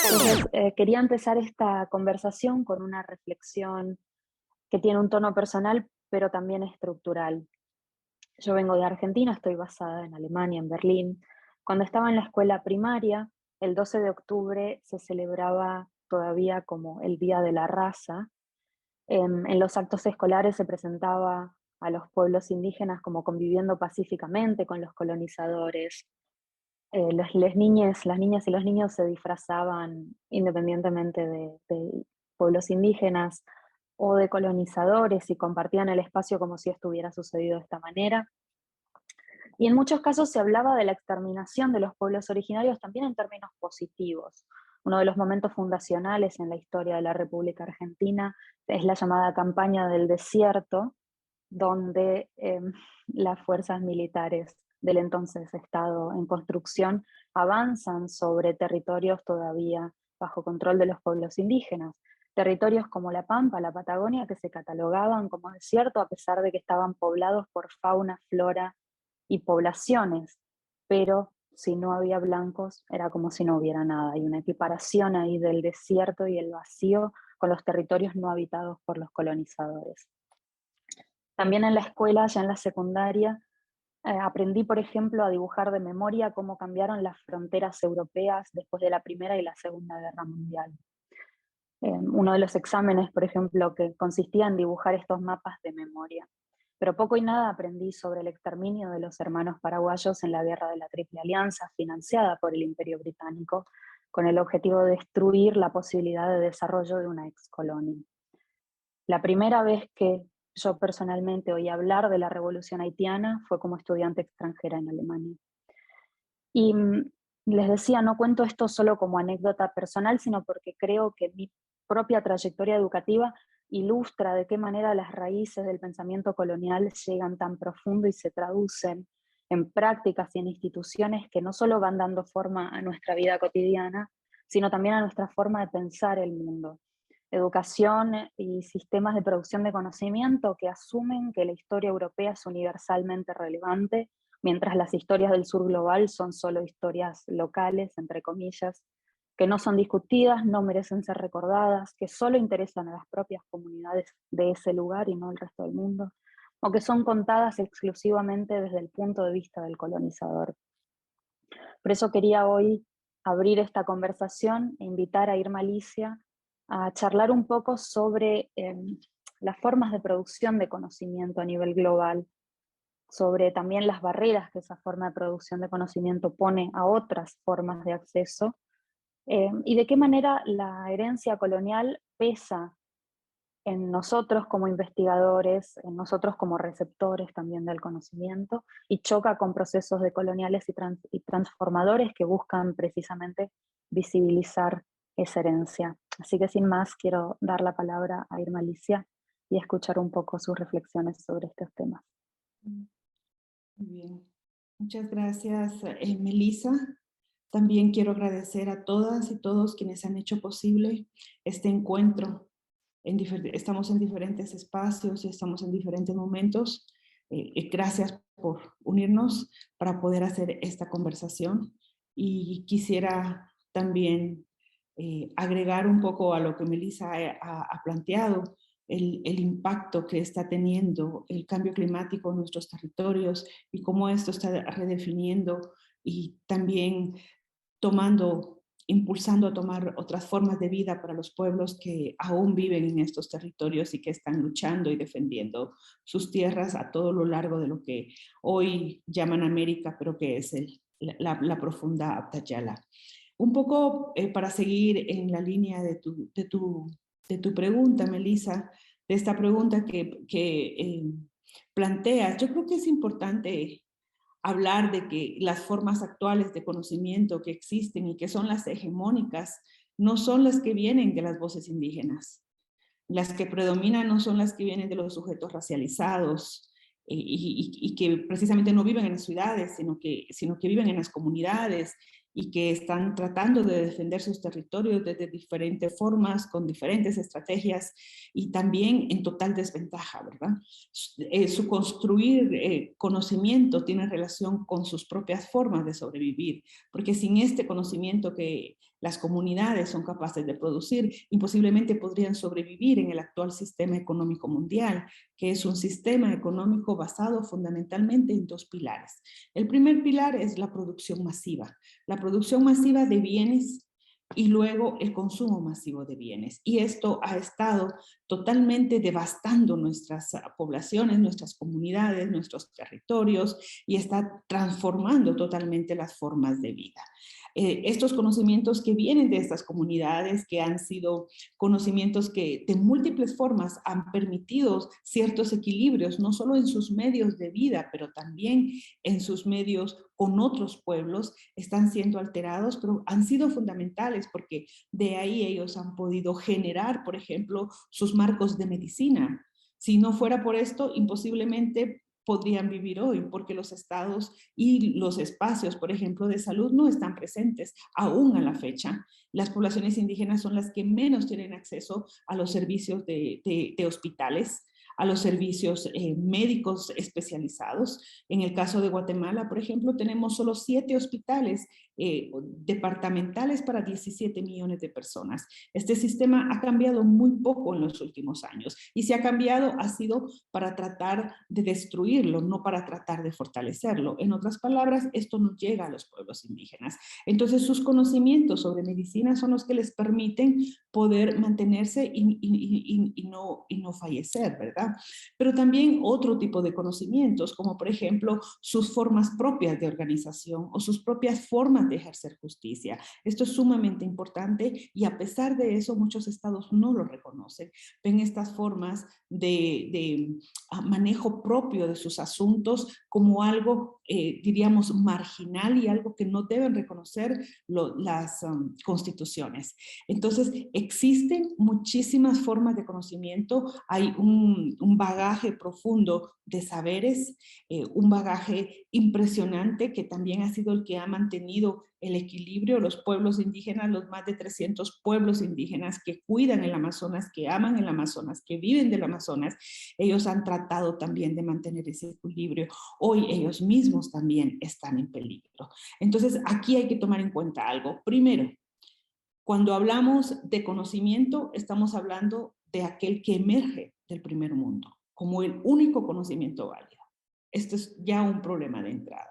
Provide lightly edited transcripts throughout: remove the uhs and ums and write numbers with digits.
Entonces, quería empezar esta conversación con una reflexión que tiene un tono personal, pero también estructural. Yo vengo de Argentina, estoy basada en Alemania, en Berlín. Cuando estaba en la escuela primaria, el 12 de octubre se celebraba todavía como el Día de la Raza. En los actos escolares se presentaba a los pueblos indígenas como conviviendo pacíficamente con los colonizadores. Las niñas y los niños se disfrazaban independientemente de pueblos indígenas o de colonizadores y compartían el espacio como si estuviera sucedido de esta manera. Y en muchos casos se hablaba de la exterminación de los pueblos originarios también en términos positivos. Uno de los momentos fundacionales en la historia de la República Argentina es la llamada campaña del desierto, donde las fuerzas militares del entonces Estado en construcción avanzan sobre territorios todavía bajo control de los pueblos indígenas. Territorios como La Pampa, la Patagonia, que se catalogaban como desierto a pesar de que estaban poblados por fauna, flora y poblaciones, pero si no había blancos era como si no hubiera nada. Hay una equiparación ahí del desierto y el vacío con los territorios no habitados por los colonizadores. También en la escuela, ya en la secundaria, aprendí, por ejemplo, a dibujar de memoria cómo cambiaron las fronteras europeas después de la Primera y la Segunda Guerra Mundial. Uno de los exámenes, por ejemplo, que consistía en dibujar estos mapas de memoria. Pero poco y nada aprendí sobre el exterminio de los hermanos paraguayos en la Guerra de la Triple Alianza, financiada por el Imperio Británico, con el objetivo de destruir la posibilidad de desarrollo de una excolonia. La primera vez que yo personalmente oí hablar de la revolución haitiana fue como estudiante extranjera en Alemania. Y les decía, no cuento esto solo como anécdota personal, sino porque creo que mi propia trayectoria educativa ilustra de qué manera las raíces del pensamiento colonial llegan tan profundo y se traducen en prácticas y en instituciones que no solo van dando forma a nuestra vida cotidiana, sino también a nuestra forma de pensar el mundo. Educación y sistemas de producción de conocimiento que asumen que la historia europea es universalmente relevante, mientras las historias del sur global son solo historias locales, entre comillas, que no son discutidas, no merecen ser recordadas, que solo interesan a las propias comunidades de ese lugar y no al resto del mundo, o que son contadas exclusivamente desde el punto de vista del colonizador. Por eso quería hoy abrir esta conversación e invitar a Irma Alicia a charlar un poco sobre las formas de producción de conocimiento a nivel global, sobre también las barreras que esa forma de producción de conocimiento pone a otras formas de acceso, y de qué manera la herencia colonial pesa en nosotros como investigadores, en nosotros como receptores también del conocimiento, y choca con procesos decoloniales y transformadores que buscan precisamente visibilizar esa herencia. Así que sin más, quiero dar la palabra a Irma Alicia y escuchar un poco sus reflexiones sobre estos temas. Muy bien. Muchas gracias, Melissa. También quiero agradecer a todas y todos quienes han hecho posible este encuentro. Estamos en diferentes espacios y estamos en diferentes momentos. Gracias por unirnos para poder hacer esta conversación. Y quisiera también agregar un poco a lo que Melissa ha planteado, el impacto que está teniendo el cambio climático en nuestros territorios y cómo esto está redefiniendo y también impulsando a tomar otras formas de vida para los pueblos que aún viven en estos territorios y que están luchando y defendiendo sus tierras a todo lo largo de lo que hoy llaman América, pero que es la profunda Abtayala. Un poco para seguir en la línea de tu pregunta, Melissa, de esta pregunta que planteas, yo creo que es importante hablar de que las formas actuales de conocimiento que existen y que son las hegemónicas no son las que vienen de las voces indígenas. Las que predominan no son las que vienen de los sujetos racializados y que precisamente no viven en las ciudades, sino que viven en las comunidades y que están tratando de defender sus territorios desde diferentes formas, con diferentes estrategias y también en total desventaja, ¿verdad? Su construir conocimiento tiene relación con sus propias formas de sobrevivir, porque sin este conocimiento que las comunidades son capaces de producir, imposiblemente podrían sobrevivir en el actual sistema económico mundial, que es un sistema económico basado fundamentalmente en dos pilares. El primer pilar es la producción masiva de bienes y luego el consumo masivo de bienes. Y esto ha estado totalmente devastando nuestras poblaciones, nuestras comunidades, nuestros territorios y está transformando totalmente las formas de vida. Estos conocimientos que vienen de estas comunidades, que han sido conocimientos que de múltiples formas han permitido ciertos equilibrios, no solo en sus medios de vida, pero también en sus medios con otros pueblos, están siendo alterados, pero han sido fundamentales porque de ahí ellos han podido generar, por ejemplo, sus marcos de medicina. Si no fuera por esto, imposiblemente podrían vivir hoy, porque los estados y los espacios, por ejemplo, de salud no están presentes aún a la fecha. Las poblaciones indígenas son las que menos tienen acceso a los servicios de hospitales, a los servicios médicos especializados. En el caso de Guatemala, por ejemplo, tenemos solo 7 hospitales departamentales para 17 millones de personas. Este sistema ha cambiado muy poco en los últimos años y si ha cambiado ha sido para tratar de destruirlo, no para tratar de fortalecerlo. En otras palabras, esto no llega a los pueblos indígenas. Entonces, sus conocimientos sobre medicina son los que les permiten poder mantenerse y no fallecer, ¿verdad? Pero también otro tipo de conocimientos, como por ejemplo sus formas propias de organización o sus propias formas de ejercer justicia. Esto es sumamente importante y a pesar de eso muchos estados no lo reconocen. Ven estas formas de manejo propio de sus asuntos como algo, diríamos, marginal y algo que no deben reconocer las constituciones. Entonces, existen muchísimas formas de conocimiento, hay un bagaje profundo de saberes, un bagaje impresionante que también ha sido el que ha mantenido el equilibrio, los pueblos indígenas, los más de 300 pueblos indígenas que cuidan el Amazonas, que aman el Amazonas, que viven del Amazonas, ellos han tratado también de mantener ese equilibrio. Hoy ellos mismos también están en peligro. Entonces, aquí hay que tomar en cuenta algo. Primero, cuando hablamos de conocimiento, estamos hablando de aquel que emerge del primer mundo, como el único conocimiento válido. Esto es ya un problema de entrada.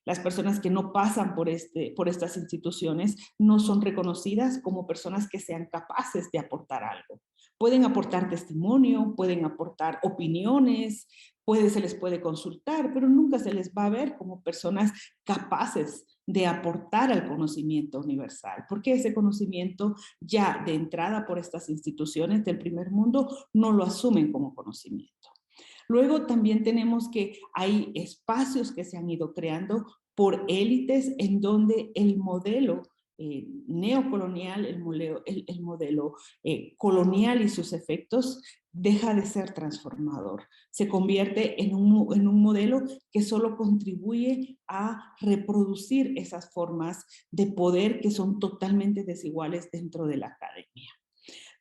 Las personas que no pasan por estas instituciones no son reconocidas como personas que sean capaces de aportar algo. Pueden aportar testimonio, pueden aportar opiniones, se les puede consultar, pero nunca se les va a ver como personas capaces de aportar al conocimiento universal, porque ese conocimiento ya de entrada por estas instituciones del primer mundo no lo asumen como conocimiento. Luego también tenemos que hay espacios que se han ido creando por élites en donde el modelo neocolonial, el modelo colonial y sus efectos deja de ser transformador. Se convierte en un modelo que solo contribuye a reproducir esas formas de poder que son totalmente desiguales dentro de la academia.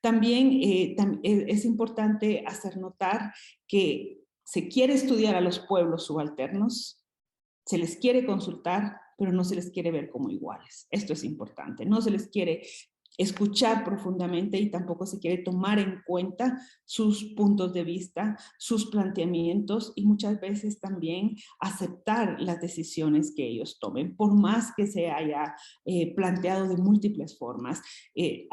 También es importante hacer notar que se quiere estudiar a los pueblos subalternos, se les quiere consultar, pero no se les quiere ver como iguales. Esto es importante. No se les quiere escuchar profundamente y tampoco se quiere tomar en cuenta sus puntos de vista, sus planteamientos y muchas veces también aceptar las decisiones que ellos tomen, por más que se haya planteado de múltiples formas.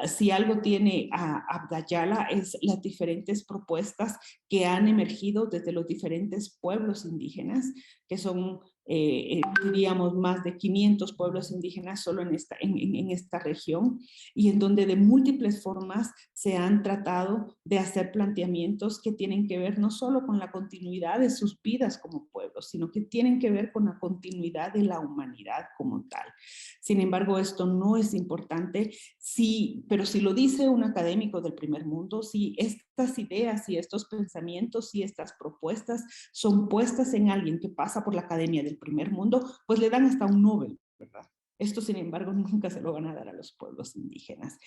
Si algo tiene a Abdayala es las diferentes propuestas que han emergido desde los diferentes pueblos indígenas, que son diríamos más de 500 pueblos indígenas solo en esta región y en donde de múltiples formas se han tratado de hacer planteamientos que tienen que ver no solo con la continuidad de sus vidas como pueblos, sino que tienen que ver con la continuidad de la humanidad como tal. Sin embargo, esto no es importante, pero si lo dice un académico del primer mundo, si estas ideas y estos pensamientos y estas propuestas son puestas en alguien que pasa por la academia del primer mundo, pues le dan hasta un Nobel, ¿verdad? Esto, sin embargo, nunca se lo van a dar a los pueblos indígenas.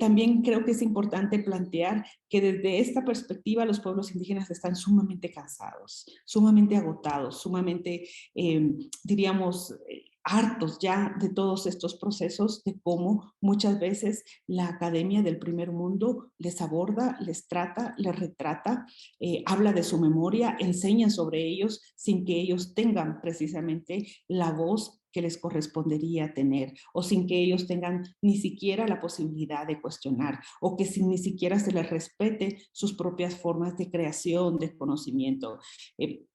También creo que es importante plantear que desde esta perspectiva los pueblos indígenas están sumamente cansados, sumamente agotados, sumamente, diríamos, hartos ya de todos estos procesos, de cómo muchas veces la academia del primer mundo les aborda, les trata, les retrata, habla de su memoria, enseña sobre ellos sin que ellos tengan precisamente la voz que les correspondería tener, o sin que ellos tengan ni siquiera la posibilidad de cuestionar, o que sin ni siquiera se les respete sus propias formas de creación, de conocimiento.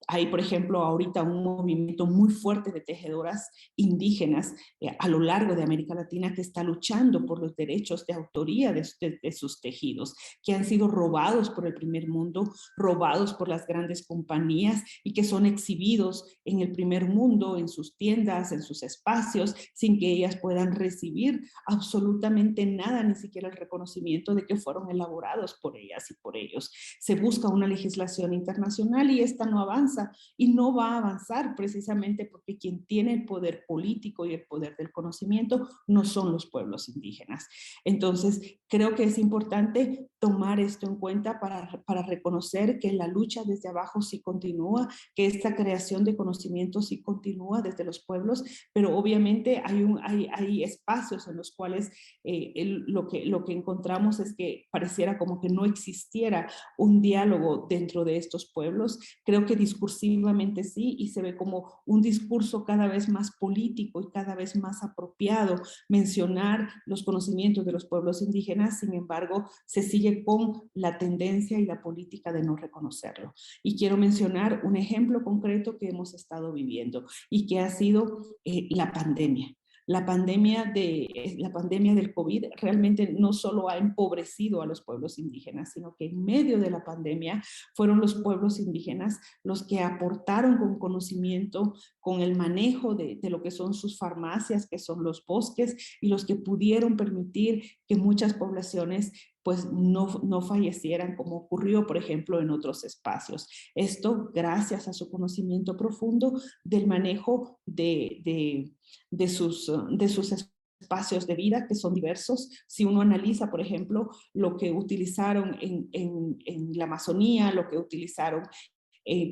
Hay, por ejemplo, ahorita un movimiento muy fuerte de tejedoras indígenas a lo largo de América Latina que está luchando por los derechos de autoría de sus tejidos, que han sido robados por el primer mundo, robados por las grandes compañías y que son exhibidos en el primer mundo, en sus tiendas, en sus espacios, sin que ellas puedan recibir absolutamente nada, ni siquiera el reconocimiento de que fueron elaborados por ellas y por ellos. Se busca una legislación internacional y esta no avanza, y no va a avanzar precisamente porque quien tiene el poder político y el poder del conocimiento no son los pueblos indígenas. Entonces, creo que es importante tomar esto en cuenta para reconocer que la lucha desde abajo sí continúa, que esta creación de conocimiento sí continúa desde los pueblos, pero obviamente hay espacios en los cuales lo que encontramos es que pareciera como que no existiera un diálogo dentro de estos pueblos. Creo que discursivamente sí, y se ve como un discurso cada vez más político y cada vez más apropiado mencionar los conocimientos de los pueblos indígenas. Sin embargo, se sigue con la tendencia y la política de no reconocerlo. Y quiero mencionar un ejemplo concreto que hemos estado viviendo y que ha sido la pandemia. La pandemia del COVID realmente no solo ha empobrecido a los pueblos indígenas, sino que en medio de la pandemia fueron los pueblos indígenas los que aportaron con conocimiento, con el manejo de lo que son sus farmacias, que son los bosques, y los que pudieron permitir que muchas poblaciones pues no fallecieran, como ocurrió, por ejemplo, en otros espacios. Esto gracias a su conocimiento profundo del manejo de sus espacios de vida, que son diversos. Si uno analiza, por ejemplo, lo que utilizaron en la Amazonía, lo que utilizaron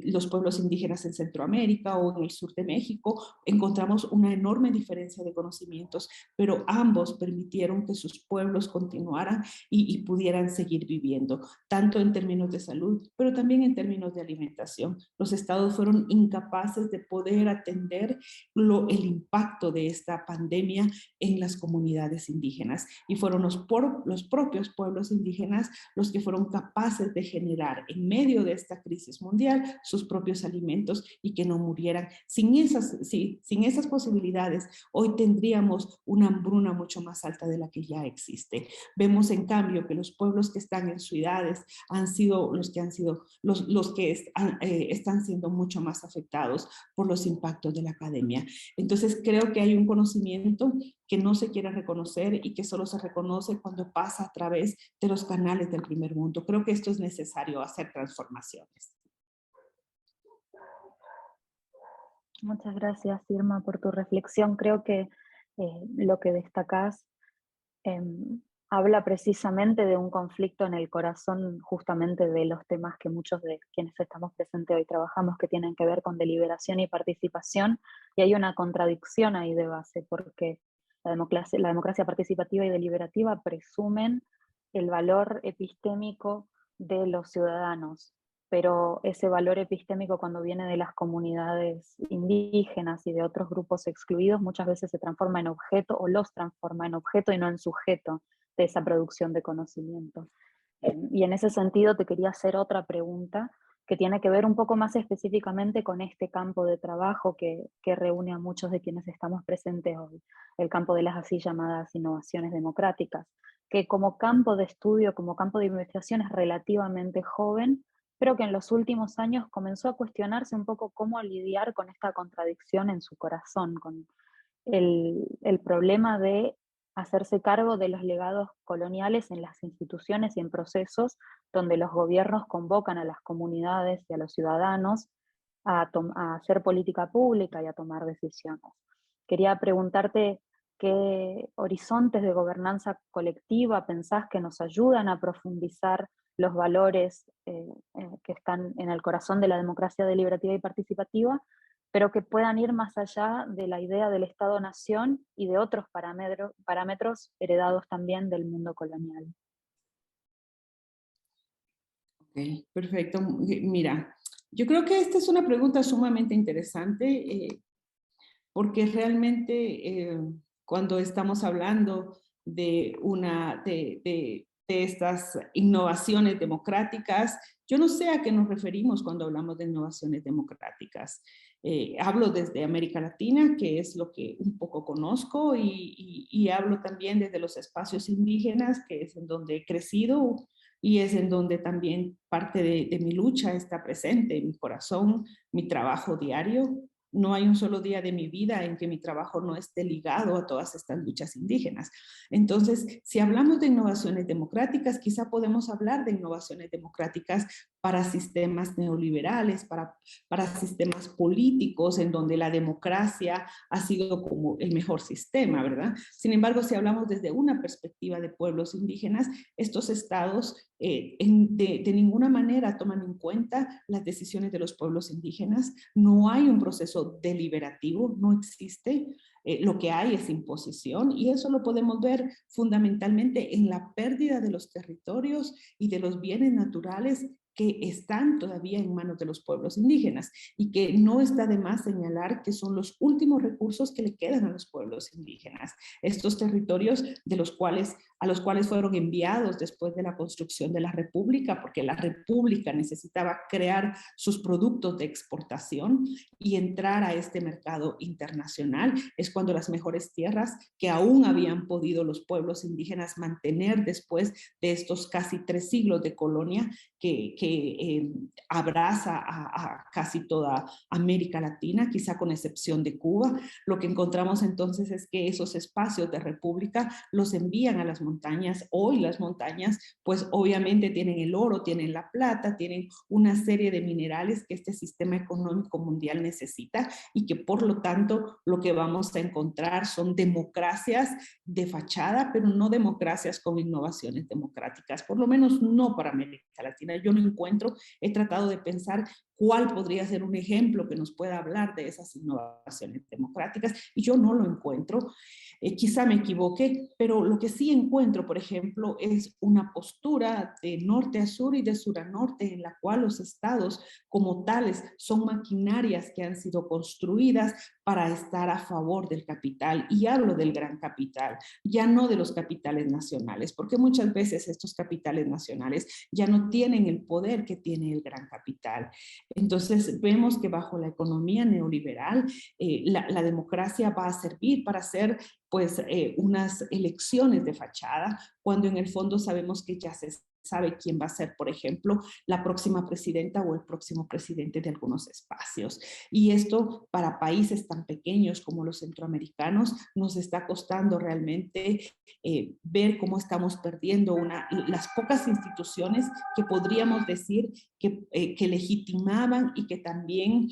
los pueblos indígenas en Centroamérica o en el sur de México, encontramos una enorme diferencia de conocimientos, pero ambos permitieron que sus pueblos continuaran y pudieran seguir viviendo, tanto en términos de salud, pero también en términos de alimentación. Los estados fueron incapaces de poder atender el impacto de esta pandemia en las comunidades indígenas, y fueron los propios pueblos indígenas los que fueron capaces de generar en medio de esta crisis mundial sus propios alimentos y que no murieran. Sin esas posibilidades, hoy tendríamos una hambruna mucho más alta de la que ya existe. Vemos en cambio que los pueblos que están en ciudades han sido los que están siendo mucho más afectados por los impactos de la academia. Entonces creo que hay un conocimiento que no se quiere reconocer y que solo se reconoce cuando pasa a través de los canales del primer mundo. Creo que esto es necesario, hacer transformaciones. Muchas gracias, Irma, por tu reflexión. Creo que lo que destacás habla precisamente de un conflicto en el corazón justamente de los temas que muchos de quienes estamos presentes hoy trabajamos, que tienen que ver con deliberación y participación, y hay una contradicción ahí de base, porque la democracia participativa y deliberativa presumen el valor epistémico de los ciudadanos, pero ese valor epistémico, cuando viene de las comunidades indígenas y de otros grupos excluidos, muchas veces se transforma en objeto, o los transforma en objeto y no en sujeto de esa producción de conocimiento. Y en ese sentido te quería hacer otra pregunta que tiene que ver un poco más específicamente con este campo de trabajo que reúne a muchos de quienes estamos presentes hoy, el campo de las así llamadas innovaciones democráticas, que como campo de estudio, como campo de investigación es relativamente joven, pero que en los últimos años comenzó a cuestionarse un poco cómo lidiar con esta contradicción en su corazón, con el problema de hacerse cargo de los legados coloniales en las instituciones y en procesos donde los gobiernos convocan a las comunidades y a los ciudadanos a hacer política pública y a tomar decisiones. Quería preguntarte ¿Qué horizontes de gobernanza colectiva pensás que nos ayudan a profundizar los valores que están en el corazón de la democracia deliberativa y participativa, pero que puedan ir más allá de la idea del Estado-nación y de otros parámetros heredados también del mundo colonial? Ok, perfecto. Mira, yo creo que esta es una pregunta sumamente interesante porque realmente cuando estamos hablando de estas innovaciones democráticas, yo no sé a qué nos referimos cuando hablamos de innovaciones democráticas. Hablo desde América Latina, que es lo que un poco conozco, y hablo también desde los espacios indígenas, que es en donde he crecido y es en donde también parte de mi lucha está presente, mi corazón, mi trabajo diario. No hay un solo día de mi vida en que mi trabajo no esté ligado a todas estas luchas indígenas. Entonces, si hablamos de innovaciones democráticas, quizá podemos hablar de innovaciones democráticas para sistemas neoliberales, para sistemas políticos en donde la democracia ha sido como el mejor sistema, ¿verdad? Sin embargo, si hablamos desde una perspectiva de pueblos indígenas, estos estados de ninguna manera toman en cuenta las decisiones de los pueblos indígenas. No hay un proceso deliberativo, no existe. Lo que hay es imposición y eso lo podemos ver fundamentalmente en la pérdida de los territorios y de los bienes naturales que están todavía en manos de los pueblos indígenas y que no está de más señalar que son los últimos recursos que le quedan a los pueblos indígenas. Estos territorios a los cuales fueron enviados después de la construcción de la República, porque la República necesitaba crear sus productos de exportación y entrar a este mercado internacional. Es cuando las mejores tierras que aún habían podido los pueblos indígenas mantener después de estos casi 3 siglos de colonia que abraza a casi toda América Latina, quizá con excepción de Cuba. Lo que encontramos entonces es que esos espacios de república los envían a las montañas. Hoy las montañas, pues obviamente tienen el oro, tienen la plata, tienen una serie de minerales que este sistema económico mundial necesita y que por lo tanto lo que vamos a encontrar son democracias de fachada, pero no democracias con innovaciones democráticas, por lo menos no para América Latina. Yo no encuentro, he tratado de pensar cuál podría ser un ejemplo que nos pueda hablar de esas innovaciones democráticas y yo no lo encuentro. Quizá me equivoque, pero lo que sí encuentro, por ejemplo, es una postura de norte a sur y de sur a norte en la cual los estados como tales son maquinarias que han sido construidas para estar a favor del capital. Y hablo del gran capital, ya no de los capitales nacionales, porque muchas veces estos capitales nacionales ya no tienen el poder que tiene el gran capital. Entonces vemos que bajo la economía neoliberal, la democracia va a servir para hacer pues unas elecciones de fachada, cuando en el fondo sabemos que ya se sabe quién va a ser, por ejemplo, la próxima presidenta o el próximo presidente de algunos espacios. Y esto para países tan pequeños como los centroamericanos nos está costando realmente ver cómo estamos perdiendo las pocas instituciones que podríamos decir que legitimaban y que también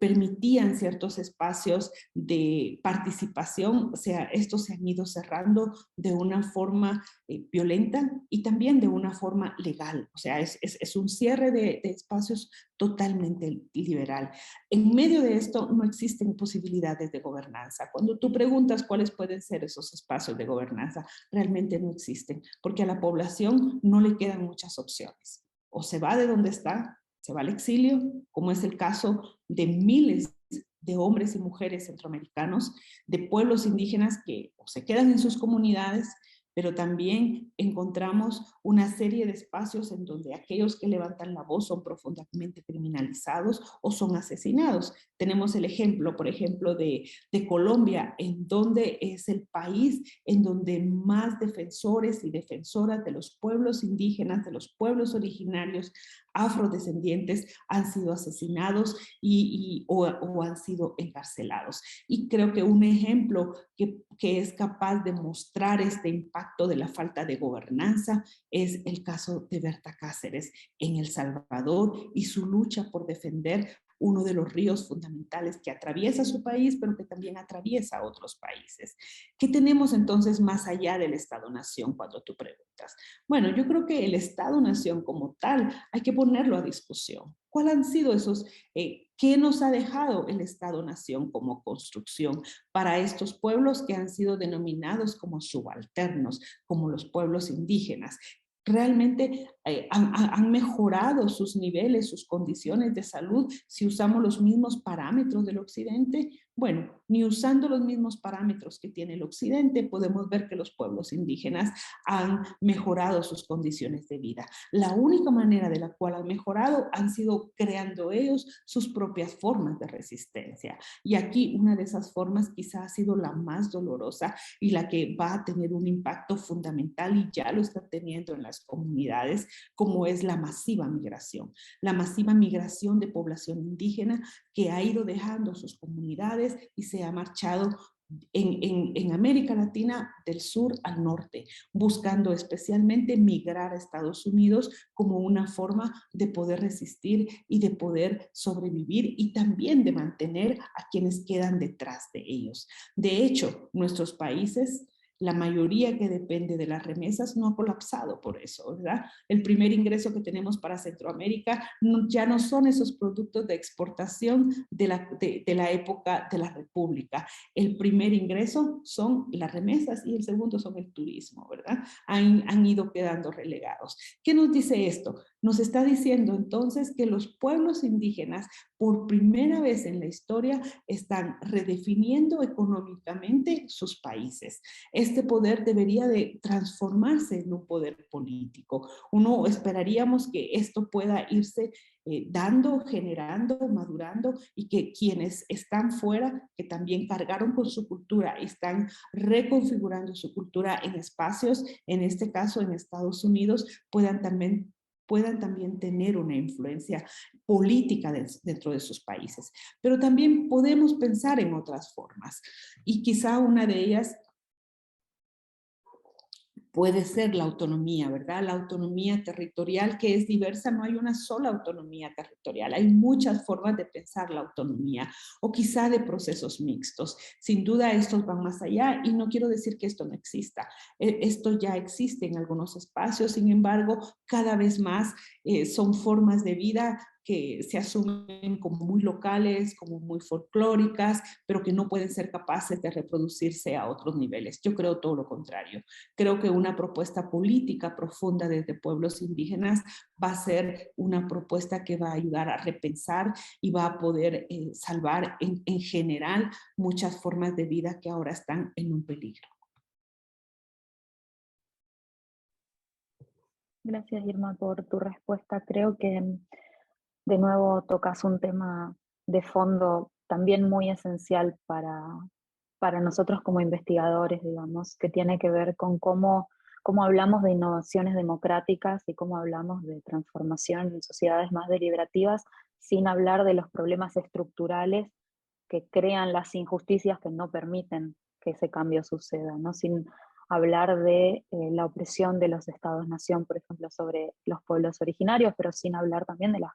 permitían ciertos espacios de participación. O sea, estos se han ido cerrando de una forma violenta y también de una forma legal. O sea, es un cierre de espacios totalmente liberal. En medio de esto no existen posibilidades de gobernanza. Cuando tú preguntas cuáles pueden ser esos espacios de gobernanza, realmente no existen, porque a la población no le quedan muchas opciones. O se va de donde está, se va al exilio, como es el caso de miles de hombres y mujeres centroamericanos, de pueblos indígenas que o se quedan en sus comunidades, pero también encontramos una serie de espacios en donde aquellos que levantan la voz son profundamente criminalizados o son asesinados. Tenemos el ejemplo, por ejemplo, de Colombia, en donde es el país en donde más defensores y defensoras de los pueblos indígenas, de los pueblos originarios, afrodescendientes han sido asesinados o han sido encarcelados. Y creo que un ejemplo que es capaz de mostrar este impacto de la falta de gobernanza es el caso de Berta Cáceres en El Salvador y su lucha por defender uno de los ríos fundamentales que atraviesa su país, pero que también atraviesa otros países. ¿Qué tenemos entonces más allá del Estado-Nación cuando tú preguntas? Bueno, yo creo que el Estado-Nación como tal hay que ponerlo a discusión. ¿Cuáles han sido esos, qué nos ha dejado el Estado-Nación como construcción para estos pueblos que han sido denominados como subalternos, como los pueblos indígenas? ¿Realmente han mejorado sus niveles, sus condiciones de salud si usamos los mismos parámetros del Occidente? Bueno, ni usando los mismos parámetros que tiene el Occidente podemos ver que los pueblos indígenas han mejorado sus condiciones de vida. La única manera de la cual han mejorado han sido creando ellos sus propias formas de resistencia. Y aquí una de esas formas quizá ha sido la más dolorosa y la que va a tener un impacto fundamental y ya lo está teniendo en las comunidades, como es la masiva migración. La masiva migración de población indígena que ha ido dejando sus comunidades y se ha marchado en América Latina del sur al norte, buscando especialmente migrar a Estados Unidos como una forma de poder resistir y de poder sobrevivir y también de mantener a quienes quedan detrás de ellos. De hecho, nuestros países, la mayoría que depende de las remesas no ha colapsado por eso, ¿verdad? El primer ingreso que tenemos para Centroamérica ya no son esos productos de exportación de la época de la República. El primer ingreso son las remesas y el segundo son el turismo, ¿verdad? Han ido quedando relegados. ¿Qué nos dice esto? Nos está diciendo entonces que los pueblos indígenas por primera vez en la historia están redefiniendo económicamente sus países. Este poder debería de transformarse en un poder político. Uno esperaríamos que esto pueda irse dando, generando, madurando y que quienes están fuera, que también cargaron con su cultura, están reconfigurando su cultura en espacios, en este caso en Estados Unidos, puedan también tener una influencia política dentro de sus países. Pero también podemos pensar en otras formas y quizá una de ellas puede ser la autonomía, ¿verdad? La autonomía territorial que es diversa, no hay una sola autonomía territorial, hay muchas formas de pensar la autonomía o quizá de procesos mixtos. Sin duda estos van más allá y no quiero decir que esto no exista. Esto ya existe en algunos espacios, sin embargo, cada vez más son formas de vida que se asumen como muy locales, como muy folclóricas, pero que no pueden ser capaces de reproducirse a otros niveles. Yo creo todo lo contrario. Creo que una propuesta política profunda desde pueblos indígenas va a ser una propuesta que va a ayudar a repensar y va a poder salvar en general muchas formas de vida que ahora están en un peligro. Gracias, Irma, por tu respuesta. Creo que de nuevo tocas un tema de fondo también muy esencial para nosotros como investigadores, digamos, que tiene que ver con cómo hablamos de innovaciones democráticas y cómo hablamos de transformación en sociedades más deliberativas sin hablar de los problemas estructurales que crean las injusticias que no permiten que ese cambio suceda, ¿no? Sin hablar de la opresión de los estados-nación, por ejemplo, sobre los pueblos originarios, pero sin hablar también de las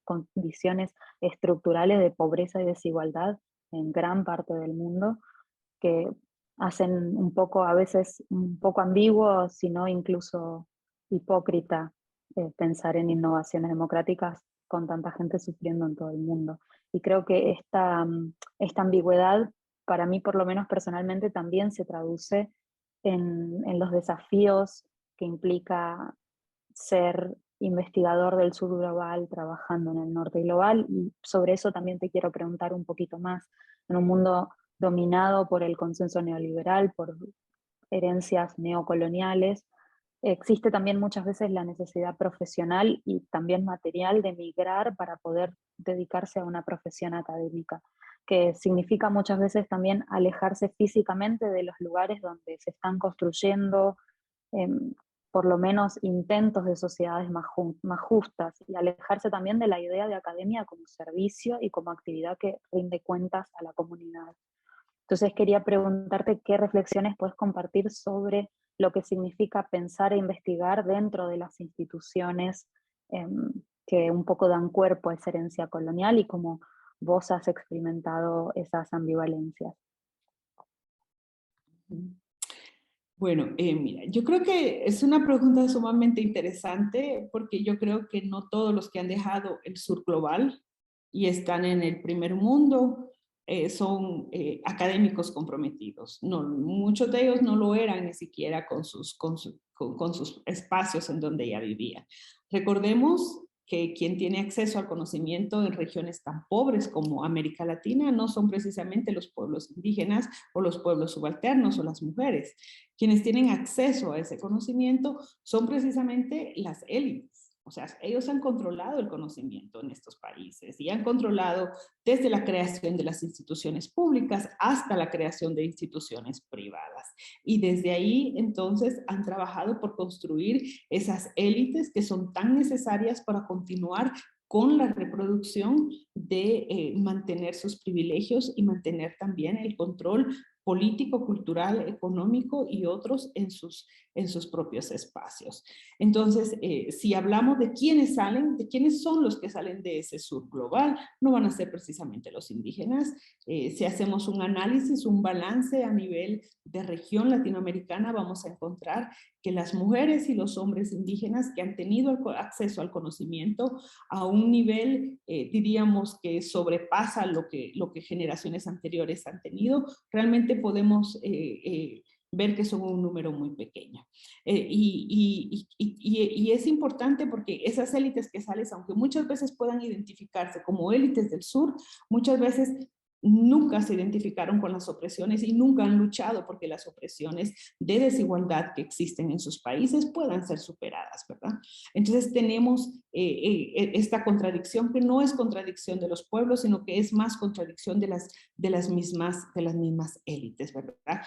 condiciones estructurales de pobreza y desigualdad en gran parte del mundo, que hacen un poco, a veces un poco ambiguo, sino incluso hipócrita, pensar en innovaciones democráticas con tanta gente sufriendo en todo el mundo. Y creo que esta ambigüedad, para mí por lo menos personalmente, también se traduce en los desafíos que implica ser investigador del sur global trabajando en el norte global, y sobre eso también te quiero preguntar un poquito más. En un mundo dominado por el consenso neoliberal, por herencias neocoloniales, existe también muchas veces la necesidad profesional y también material de migrar para poder dedicarse a una profesión académica, que significa muchas veces también alejarse físicamente de los lugares donde se están construyendo eh, por lo menos intentos de sociedades más justas, y alejarse también de la idea de academia como servicio y como actividad que rinde cuentas a la comunidad. Entonces quería preguntarte qué reflexiones puedes compartir sobre lo que significa pensar e investigar dentro de las instituciones que un poco dan cuerpo a esa herencia colonial y cómo vos has experimentado esas ambivalencias. Bueno, mira, yo creo que es una pregunta sumamente interesante porque yo creo que no todos los que han dejado el sur global y están en el primer mundo son académicos comprometidos. No, muchos de ellos no lo eran ni siquiera con sus espacios en donde ya vivían. Recordemos que quien tiene acceso al conocimiento en regiones tan pobres como América Latina no son precisamente los pueblos indígenas o los pueblos subalternos o las mujeres. Quienes tienen acceso a ese conocimiento son precisamente las élites. O sea, ellos han controlado el conocimiento en estos países y han controlado desde la creación de las instituciones públicas hasta la creación de instituciones privadas. Y desde ahí, entonces, han trabajado por construir esas élites que son tan necesarias para continuar con la reproducción de mantener sus privilegios y mantener también el control político, cultural, económico y otros en sus propios espacios. Entonces, si hablamos de quiénes salen, de quiénes son los que salen de ese sur global, no van a ser precisamente los indígenas. Si hacemos un análisis, un balance a nivel de región latinoamericana, vamos a encontrar que las mujeres y los hombres indígenas que han tenido acceso al conocimiento a un nivel, diríamos que sobrepasa lo que generaciones anteriores han tenido, realmente podemos ver que son un número muy pequeño. Y es importante porque esas élites que salen, aunque muchas veces puedan identificarse como élites del sur, muchas veces nunca se identificaron con las opresiones y nunca han luchado porque las opresiones de desigualdad que existen en sus países puedan ser superadas, ¿verdad? Entonces tenemos esta contradicción que no es contradicción de los pueblos, sino que es más contradicción de las mismas élites, ¿verdad?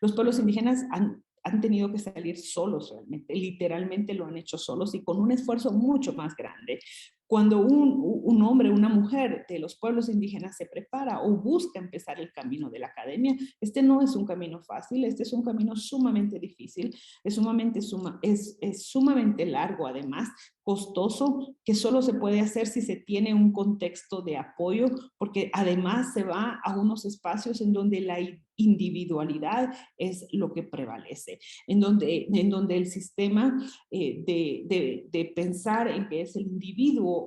Los pueblos indígenas han tenido que salir solos realmente, literalmente lo han hecho solos y con un esfuerzo mucho más grande. Cuando un hombre, una mujer de los pueblos indígenas se prepara o busca empezar el camino de la academia, este no es un camino fácil, este es un camino sumamente difícil, es sumamente largo además, costoso, que solo se puede hacer si se tiene un contexto de apoyo, porque además se va a unos espacios en donde la individualidad es lo que prevalece, en donde el sistema de pensar en que es el individuo,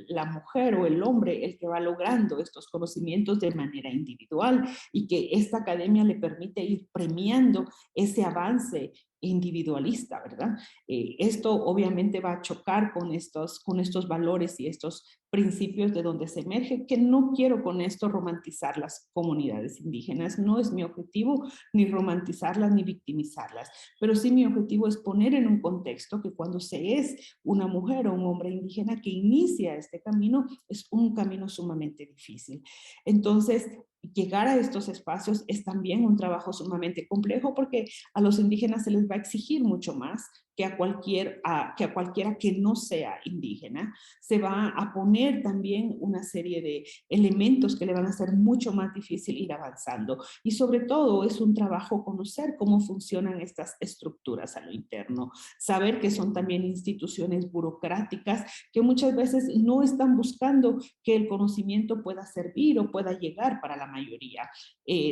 la mujer o el hombre el que va logrando estos conocimientos de manera individual y que esta academia le permite ir premiando ese avance individualista, ¿verdad? Esto obviamente va a chocar con estos valores y estos principios de donde se emerge, que no quiero con esto romantizar las comunidades indígenas, no es mi objetivo ni romantizarlas ni victimizarlas, pero sí mi objetivo es poner en un contexto que cuando se es una mujer o un hombre indígena que inicia este camino, es un camino sumamente difícil. Entonces, llegar a estos espacios es también un trabajo sumamente complejo porque a los indígenas se les va a exigir mucho más que a cualquiera que no sea indígena. Se va a poner también una serie de elementos que le van a hacer mucho más difícil ir avanzando. Y sobre todo es un trabajo conocer cómo funcionan estas estructuras a lo interno, saber que son también instituciones burocráticas que muchas veces no están buscando que el conocimiento pueda servir o pueda llegar para la mayoría,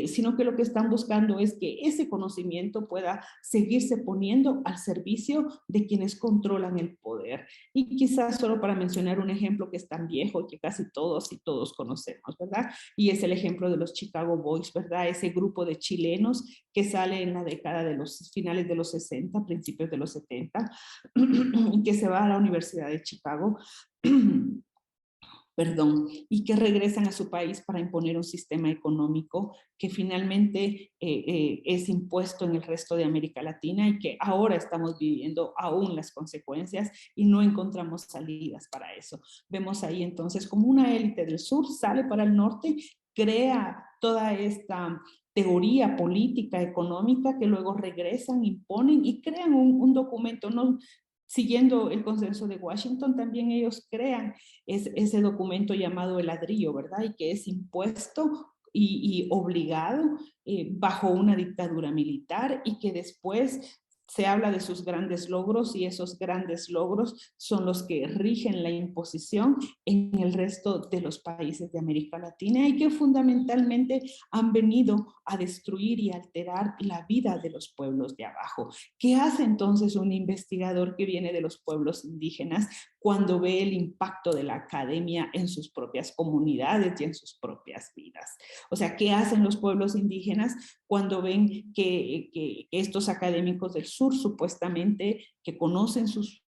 sino que lo que están buscando es que ese conocimiento pueda seguirse poniendo al servicio de quienes controlan el poder. Y quizás solo para mencionar un ejemplo que es tan viejo que casi todos y todos conocemos, ¿verdad? Y es el ejemplo de los Chicago Boys, ¿verdad? Ese grupo de chilenos que sale en la década de los finales de los 60, principios de los 70, y que se va a la Universidad de Chicago perdón, y que regresan a su país para imponer un sistema económico que finalmente es impuesto en el resto de América Latina y que ahora estamos viviendo aún las consecuencias y no encontramos salidas para eso. Vemos ahí entonces como una élite del sur sale para el norte, crea toda esta teoría política, económica, que luego regresan, imponen y crean un documento, no siguiendo el consenso de Washington, también ellos crean ese documento llamado el ladrillo, ¿verdad? Y que es impuesto y obligado bajo una dictadura militar y que después se habla de sus grandes logros y esos grandes logros son los que rigen la imposición en el resto de los países de América Latina y que fundamentalmente han venido a destruir y alterar la vida de los pueblos de abajo. ¿Qué hace entonces un investigador que viene de los pueblos indígenas cuando ve el impacto de la academia en sus propias comunidades y en sus propias vidas? O sea, ¿qué hacen los pueblos indígenas cuando ven que estos académicos del sur supuestamente que conocen sus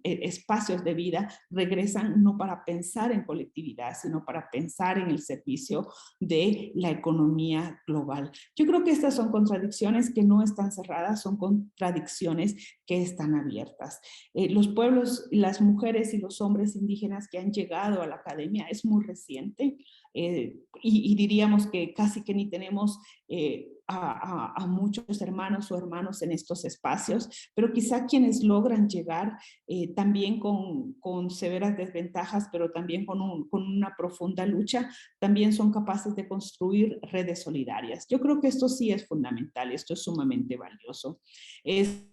espacios de vida regresan no para pensar en colectividad, sino para pensar en el servicio de la economía global? Yo creo que estas son contradicciones que no están cerradas, son contradicciones que están abiertas. Los pueblos, las mujeres y los hombres indígenas que han llegado a la academia es muy reciente, y diríamos que casi que ni tenemos a muchos hermanos o hermanos en estos espacios, pero quizá quienes logran llegar también con severas desventajas, pero también con una profunda lucha, también son capaces de construir redes solidarias. Yo creo que esto sí es fundamental, esto es sumamente valioso. Es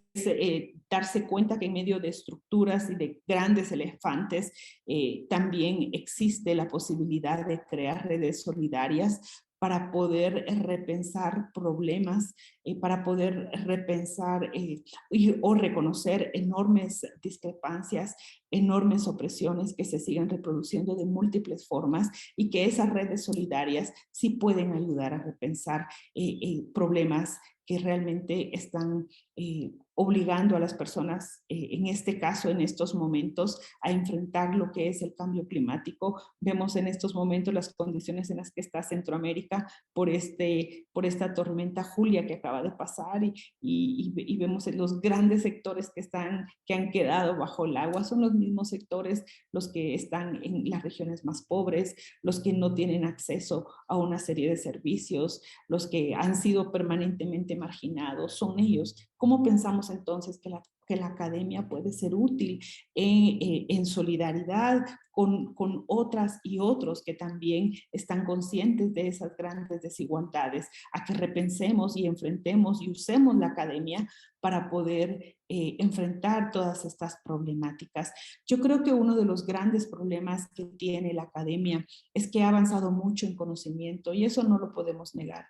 darse cuenta que en medio de estructuras y de grandes elefantes también existe la posibilidad de crear redes solidarias para poder repensar problemas, para poder repensar o reconocer enormes discrepancias, enormes opresiones que se siguen reproduciendo de múltiples formas y que esas redes solidarias sí pueden ayudar a repensar problemas que realmente están obligando a las personas, en este caso, en estos momentos, a enfrentar lo que es el cambio climático. Vemos en estos momentos las condiciones en las que está Centroamérica por esta tormenta Julia que acaba de pasar y vemos los grandes sectores que han quedado bajo el agua. Son los mismos sectores los que están en las regiones más pobres, los que no tienen acceso a una serie de servicios, los que han sido permanentemente marginados, son ellos. ¿Cómo pensamos entonces que la academia puede ser útil en solidaridad con otras y otros que también están conscientes de esas grandes desigualdades, a que repensemos y enfrentemos y usemos la academia para poder enfrentar todas estas problemáticas? Yo creo que uno de los grandes problemas que tiene la academia es que ha avanzado mucho en conocimiento y eso no lo podemos negar.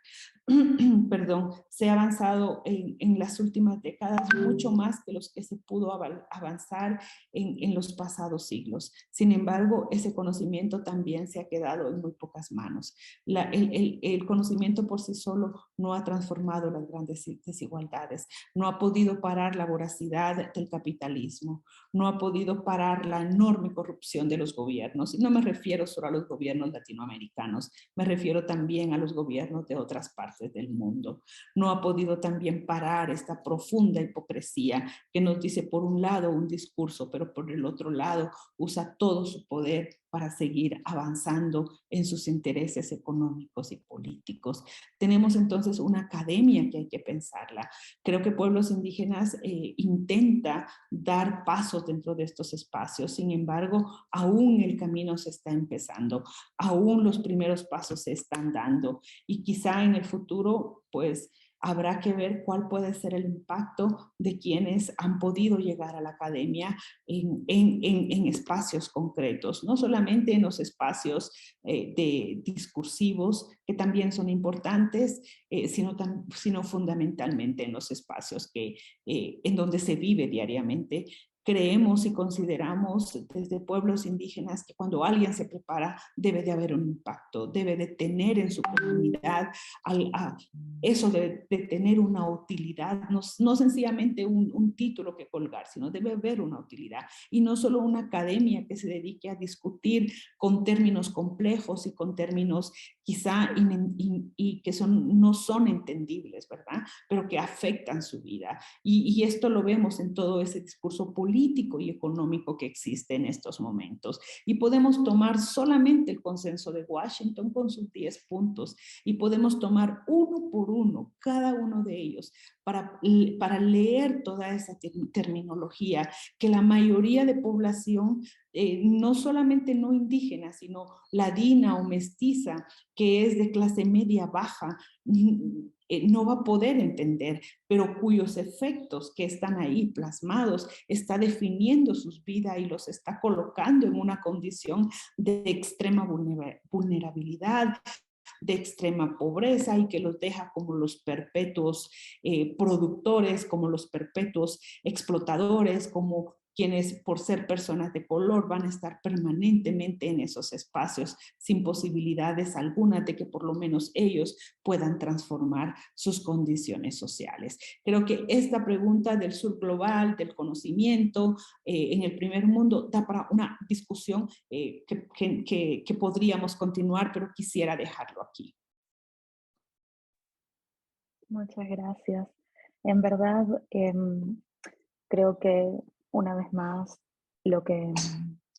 Perdón, se ha avanzado en las últimas décadas mucho más que los que se pudo avanzar en los pasados siglos. Sin embargo, ese conocimiento también se ha quedado en muy pocas manos. El conocimiento por sí solo no ha transformado las grandes desigualdades, no ha podido parar la voracidad del capitalismo, no ha podido parar la enorme corrupción de los gobiernos. Y no me refiero solo a los gobiernos latinoamericanos, me refiero también a los gobiernos de otras partes del mundo. No ha podido también parar esta profunda hipocresía que nos dice por un lado un discurso, pero por el otro lado usa todo su poder para seguir avanzando en sus intereses económicos y políticos. Tenemos entonces una academia que hay que pensarla. Creo que Pueblos Indígenas intenta dar pasos dentro de estos espacios, sin embargo, aún el camino se está empezando, aún los primeros pasos se están dando y quizá en el futuro, pues, habrá que ver cuál puede ser el impacto de quienes han podido llegar a la academia en espacios concretos, no solamente en los espacios discursivos, que también son importantes, sino fundamentalmente en los espacios en donde se vive diariamente. Creemos y consideramos desde pueblos indígenas que cuando alguien se prepara debe de haber un impacto, debe de tener en su comunidad eso de tener una utilidad, no sencillamente un título que colgar, sino debe haber una utilidad y no solo una academia que se dedique a discutir con términos complejos y con términos quizá y que no son entendibles, ¿verdad? Pero que afectan su vida. Y esto lo vemos en todo ese discurso político y económico que existe en estos momentos. Y podemos tomar solamente el consenso de Washington con sus 10 puntos y podemos tomar uno por uno, cada uno de ellos, para leer toda esa terminología que la mayoría de población, no solamente no indígena, sino ladina o mestiza, que es de clase media baja, no va a poder entender, pero cuyos efectos que están ahí plasmados está definiendo sus vidas y los está colocando en una condición de extrema vulnerabilidad, de extrema pobreza y que los deja como los perpetuos productores, como los perpetuos explotadores, como quienes por ser personas de color van a estar permanentemente en esos espacios sin posibilidades algunas de que por lo menos ellos puedan transformar sus condiciones sociales. Creo que esta pregunta del sur global, del conocimiento en el primer mundo, da para una discusión que podríamos continuar, pero quisiera dejarlo aquí. Muchas gracias. En verdad, creo que una vez más lo que,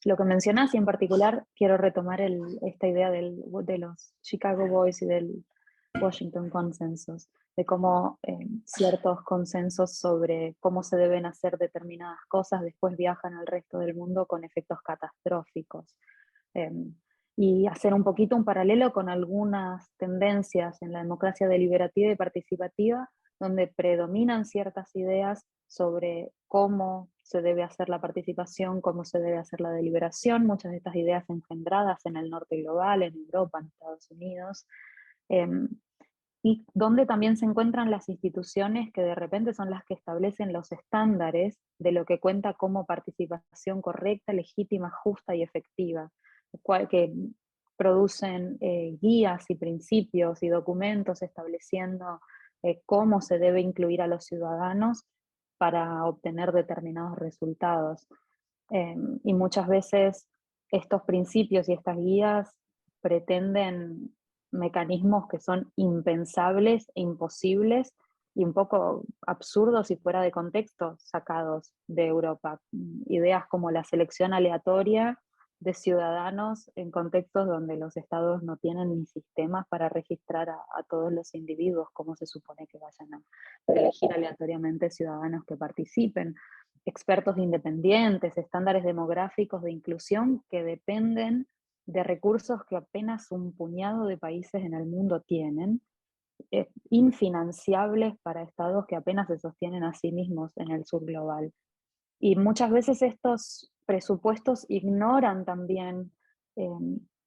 lo que mencionas y en particular quiero retomar esta idea de los Chicago Boys y del Washington Consensus, de cómo ciertos consensos sobre cómo se deben hacer determinadas cosas después viajan al resto del mundo con efectos catastróficos. Y hacer un poquito un paralelo con algunas tendencias en la democracia deliberativa y participativa, donde predominan ciertas ideas sobre cómo se debe hacer la participación, cómo se debe hacer la deliberación, muchas de estas ideas engendradas en el norte global, en Europa, en Estados Unidos, y donde también se encuentran las instituciones que de repente son las que establecen los estándares de lo que cuenta como participación correcta, legítima, justa y efectiva, que producen guías y principios y documentos estableciendo cómo se debe incluir a los ciudadanos para obtener determinados resultados. Y muchas veces estos principios y estas guías pretenden mecanismos que son impensables e imposibles y un poco absurdos y fuera de contexto sacados de Europa. Ideas como la selección aleatoria de ciudadanos en contextos donde los estados no tienen ni sistemas para registrar a todos los individuos, como se supone que vayan a elegir aleatoriamente ciudadanos que participen, expertos independientes, estándares demográficos de inclusión que dependen de recursos que apenas un puñado de países en el mundo tienen, infinanciables para estados que apenas se sostienen a sí mismos en el sur global. Y muchas veces estos presupuestos ignoran también,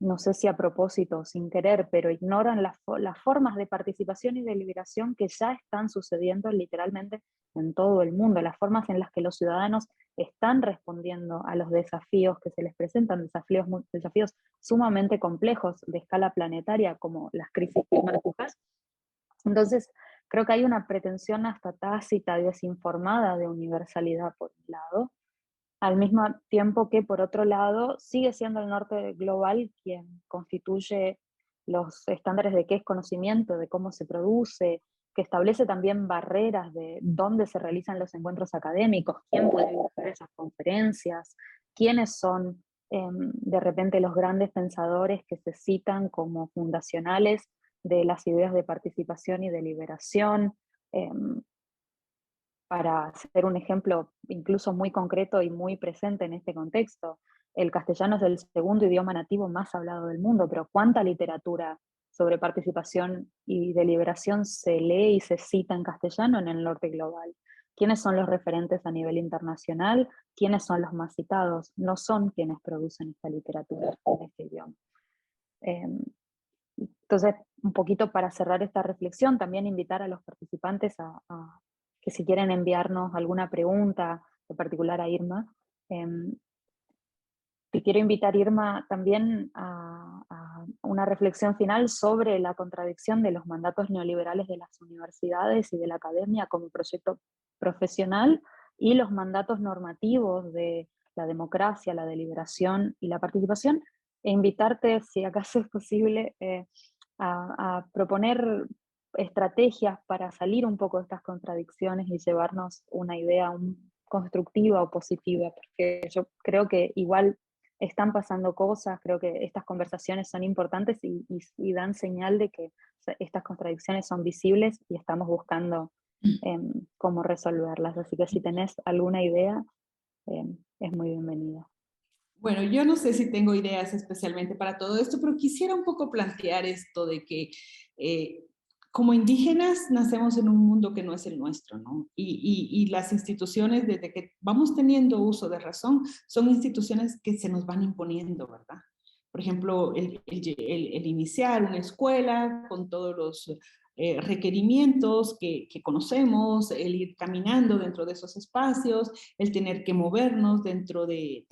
no sé si a propósito o sin querer, pero ignoran las formas de participación y deliberación que ya están sucediendo literalmente en todo el mundo, las formas en las que los ciudadanos están respondiendo a los desafíos que se les presentan, desafíos sumamente complejos de escala planetaria como las crisis climáticas. Entonces, creo que hay una pretensión hasta tácita y desinformada de universalidad por un lado, al mismo tiempo que por otro lado sigue siendo el norte global quien constituye los estándares de qué es conocimiento, de cómo se produce, que establece también barreras de dónde se realizan los encuentros académicos, quién puede viajar a esas conferencias, quiénes son de repente los grandes pensadores que se citan como fundacionales de las ideas de participación y deliberación. Para hacer un ejemplo incluso muy concreto y muy presente en este contexto, el castellano es el segundo idioma nativo más hablado del mundo, pero ¿cuánta literatura sobre participación y deliberación se lee y se cita en castellano en el norte global? ¿Quiénes son los referentes a nivel internacional? ¿Quiénes son los más citados? No son quienes producen esta literatura en este idioma. Entonces, un poquito para cerrar esta reflexión, también invitar a los participantes a que si quieren enviarnos alguna pregunta, en particular a Irma, te quiero invitar, Irma, también a una reflexión final sobre la contradicción de los mandatos neoliberales de las universidades y de la academia como proyecto profesional y los mandatos normativos de la democracia, la deliberación y la participación, e invitarte, si acaso es posible, a proponer estrategias para salir un poco de estas contradicciones y llevarnos una idea constructiva o positiva, porque yo creo que igual están pasando cosas, creo que estas conversaciones son importantes y dan señal de que estas contradicciones son visibles y estamos buscando cómo resolverlas. Así que si tenés alguna idea, es muy bienvenida. Bueno, yo no sé si tengo ideas especialmente para todo esto, pero quisiera un poco plantear esto de que como indígenas nacemos en un mundo que no es el nuestro, ¿no? Y las instituciones, desde que vamos teniendo uso de razón, son instituciones que se nos van imponiendo, ¿verdad? Por ejemplo, el iniciar una escuela con todos los requerimientos que conocemos, el ir caminando dentro de esos espacios, el tener que movernos dentro de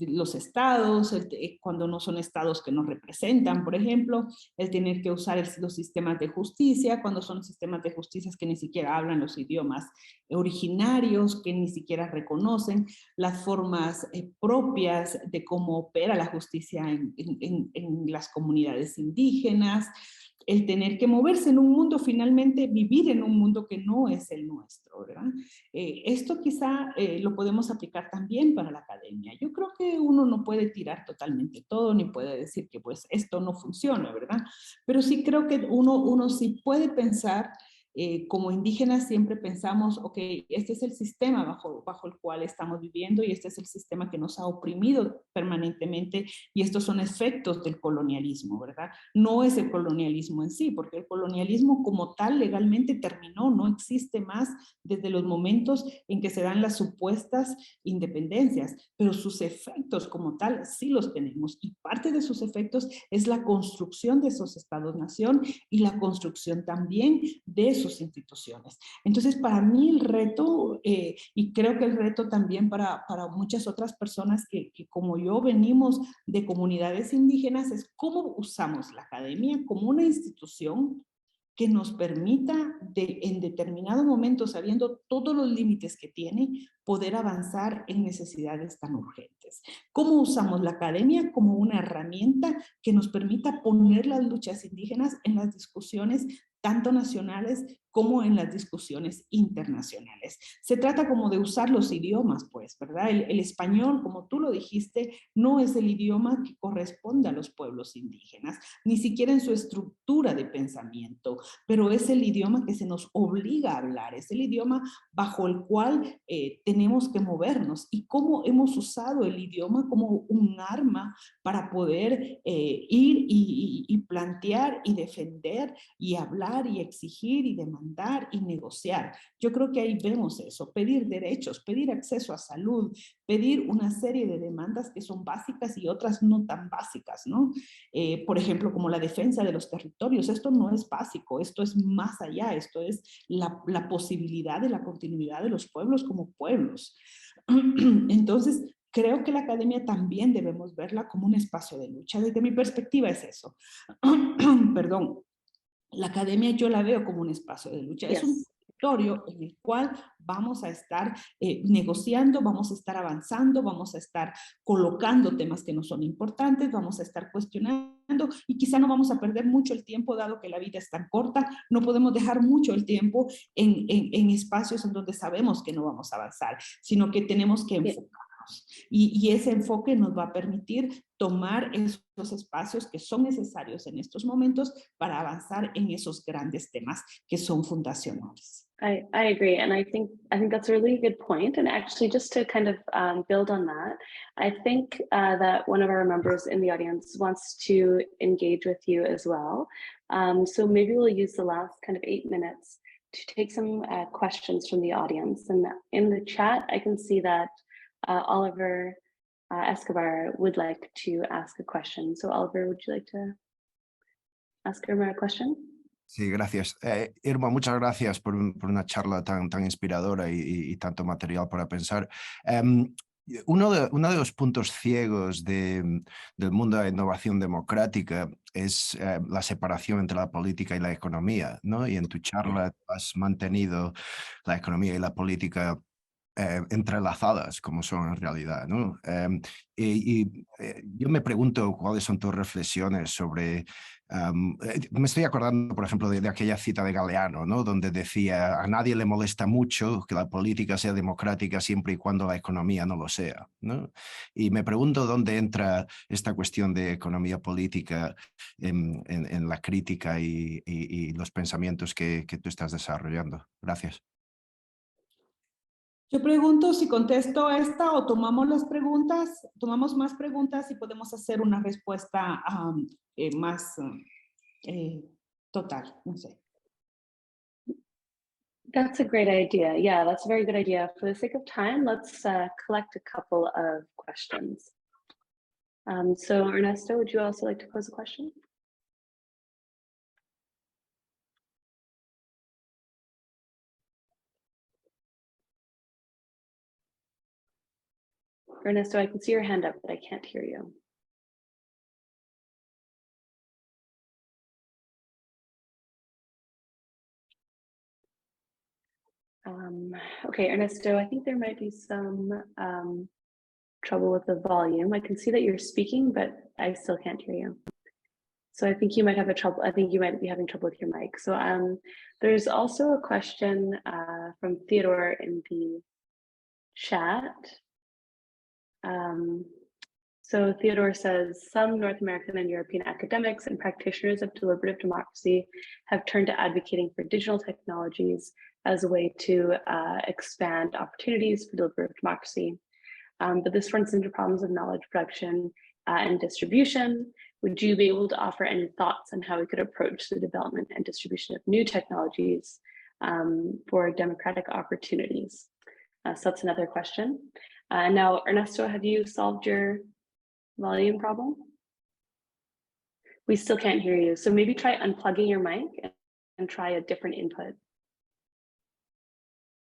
los estados, cuando no son estados que nos representan, por ejemplo, el tener que usar los sistemas de justicia, cuando son sistemas de justicia que ni siquiera hablan los idiomas originarios, que ni siquiera reconocen las formas propias de cómo opera la justicia en las comunidades indígenas, el tener que moverse en un mundo, finalmente vivir en un mundo que no es el nuestro, ¿verdad? Esto quizá lo podemos aplicar también para la academia. Yo creo que uno no puede tirar totalmente todo, ni puede decir que pues esto no funciona, ¿verdad? Pero sí creo que uno sí puede pensar, como indígenas siempre pensamos, ok, este es el sistema bajo el cual estamos viviendo y este es el sistema que nos ha oprimido permanentemente y estos son efectos del colonialismo, ¿verdad? No es el colonialismo en sí, porque el colonialismo como tal legalmente terminó, no existe más desde los momentos en que se dan las supuestas independencias, pero sus efectos como tal sí los tenemos y parte de sus efectos es la construcción de esos estados-nación y la construcción también de sus instituciones. Entonces, para mí el reto, y creo que el reto también para muchas otras personas que como yo venimos de comunidades indígenas, es cómo usamos la academia como una institución que nos permita en determinado momento, sabiendo todos los límites que tiene, poder avanzar en necesidades tan urgentes. ¿Cómo usamos la academia como una herramienta que nos permita poner las luchas indígenas en las discusiones tanto nacionales como en las discusiones internacionales? Se trata como de usar los idiomas, pues, ¿verdad? El español, como tú lo dijiste, no es el idioma que corresponde a los pueblos indígenas, ni siquiera en su estructura de pensamiento, pero es el idioma que se nos obliga a hablar, es el idioma bajo el cual tenemos que movernos y cómo hemos usado el idioma como un arma para poder ir y plantear y defender y hablar y exigir y demandar y negociar. Yo creo que ahí vemos eso, pedir derechos, pedir acceso a salud, pedir una serie de demandas que son básicas y otras no tan básicas, ¿no? Por ejemplo, como la defensa de los territorios. Esto no es básico, esto es más allá, esto es la posibilidad de la continuidad de los pueblos como pueblos. Entonces, creo que la academia también debemos verla como un espacio de lucha. Desde mi perspectiva es eso. Perdón. La academia yo la veo como un espacio de lucha. Yes. Es un territorio en el cual vamos a estar negociando, vamos a estar avanzando, vamos a estar colocando temas que no son importantes, vamos a estar cuestionando y quizá no vamos a perder mucho el tiempo dado que la vida es tan corta, no podemos dejar mucho el tiempo en espacios en donde sabemos que no vamos a avanzar, sino que tenemos que enfocar. Y ese enfoque nos va a permitir tomar esos espacios que son necesarios en estos momentos para avanzar en esos grandes temas que son fundacionales. I agree, and I think that's a really good point. And actually, just to kind of build on that, I think that one of our members in the audience wants to engage with you as well. So maybe we'll use the last kind of 8 minutes to take some questions from the audience. And in the chat, I can see that Oliver Escobar would like to ask a question. So Oliver, would you like to ask Irma a question? Sí, gracias. Irma, muchas gracias por una charla tan inspiradora y tanto material para pensar. Uno de los puntos ciegos del mundo de la innovación democrática es la separación entre la política y la economía, ¿no? Y en tu charla has mantenido la economía y la política entrelazadas como son en realidad, ¿no? Yo me pregunto cuáles son tus reflexiones sobre... me estoy acordando, por ejemplo, de aquella cita de Galeano, ¿no? Donde decía, a nadie le molesta mucho que la política sea democrática siempre y cuando la economía no lo sea, ¿no? Y me pregunto dónde entra esta cuestión de economía política en la crítica y los pensamientos que tú estás desarrollando. Gracias. Yo pregunto si contesto esta o tomamos más preguntas y podemos hacer una respuesta más total, no sé. That's a great idea. Yeah, that's a very good idea. For the sake of time, let's collect a couple of questions. So Ernesto, would you also like to pose a question? Ernesto, I can see your hand up, but I can't hear you. Okay, Ernesto, I think there might be some trouble with the volume. I can see that you're speaking, but I still can't hear you. So I think you might have trouble. I think you might be having trouble with your mic. So there's also a question from Theodore in the chat. So Theodore says, some North American and European academics and practitioners of deliberative democracy have turned to advocating for digital technologies as a way to expand opportunities for deliberative democracy. But this runs into problems of knowledge production and distribution. Would you be able to offer any thoughts on how we could approach the development and distribution of new technologies for democratic opportunities? So that's another question. Now, Ernesto, have you solved your volume problem? We still can't hear you. So maybe try unplugging your mic and try a different input.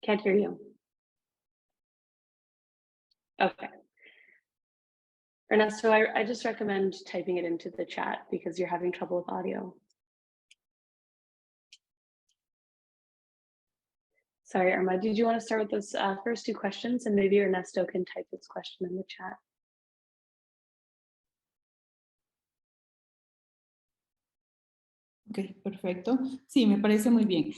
Can't hear you. Okay. Ernesto, I just recommend typing it into the chat because you're having trouble with audio. Sorry, Irma, did you want to start with those first two questions, and maybe Ernesto can type this question in the chat? Ok, perfecto. Sí, me parece muy bien.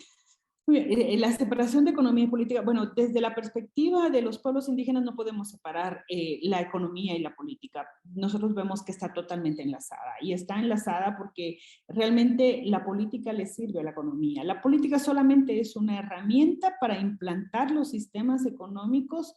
La separación de economía y política, bueno, desde la perspectiva de los pueblos indígenas no podemos separar la economía y la política. Nosotros vemos que está totalmente enlazada y está enlazada porque realmente la política le sirve a la economía. La política solamente es una herramienta para implantar los sistemas económicos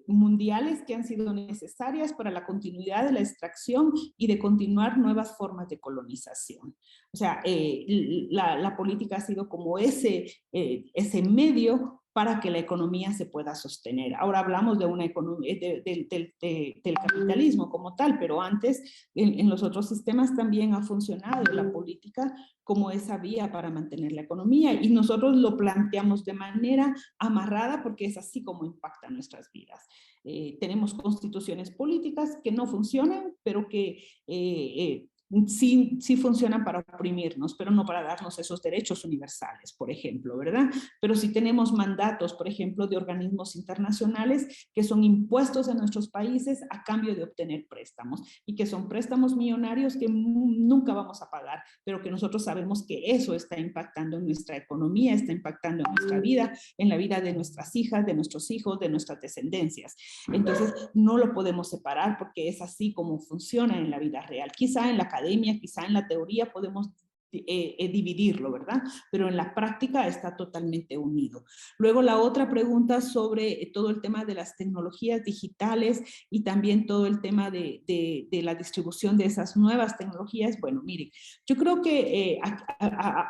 mundiales que han sido necesarias para la continuidad de la extracción y de continuar nuevas formas de colonización. O sea, la política ha sido como ese medio para que la economía se pueda sostener. Ahora hablamos de una economía, del capitalismo como tal, pero antes en los otros sistemas también ha funcionado la política como esa vía para mantener la economía y nosotros lo planteamos de manera amarrada porque es así como impacta nuestras vidas. Tenemos constituciones políticas que no funcionan, pero que sí funcionan para oprimirnos, pero no para darnos esos derechos universales, por ejemplo, ¿verdad? Pero sí tenemos mandatos, por ejemplo, de organismos internacionales que son impuestos en nuestros países a cambio de obtener préstamos y que son préstamos millonarios que nunca vamos a pagar, pero que nosotros sabemos que eso está impactando en nuestra economía, está impactando en nuestra vida, en la vida de nuestras hijas, de nuestros hijos, de nuestras descendencias. Entonces, no lo podemos separar porque es así como funciona en la vida real. Quizá en la academia, quizá en la teoría podemos dividirlo, ¿verdad? Pero en la práctica está totalmente unido. Luego la otra pregunta sobre todo el tema de las tecnologías digitales y también todo el tema de la distribución de esas nuevas tecnologías. Bueno, miren, yo creo que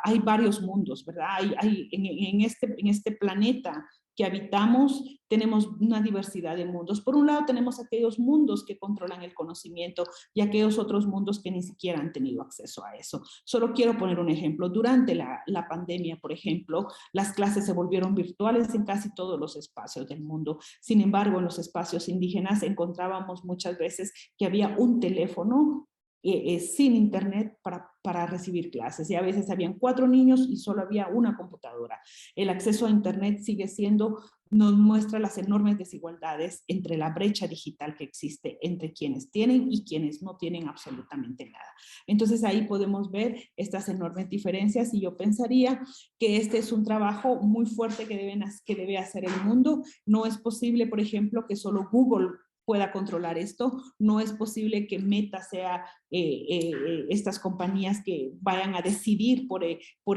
hay varios mundos, ¿verdad? En este planeta que habitamos, tenemos una diversidad de mundos. Por un lado tenemos aquellos mundos que controlan el conocimiento y aquellos otros mundos que ni siquiera han tenido acceso a eso. Solo quiero poner un ejemplo. Durante la pandemia, por ejemplo, las clases se volvieron virtuales en casi todos los espacios del mundo. Sin embargo, en los espacios indígenas encontrábamos muchas veces que había un teléfono sin internet para recibir clases y a veces habían 4 niños y solo había una computadora. El acceso a internet sigue siendo, nos muestra las enormes desigualdades entre la brecha digital que existe entre quienes tienen y quienes no tienen absolutamente nada. Entonces ahí podemos ver estas enormes diferencias y yo pensaría que este es un trabajo muy fuerte que debe hacer el mundo. No es posible, por ejemplo, que solo Google pueda controlar esto. No es posible que Meta sea estas compañías que vayan a decidir por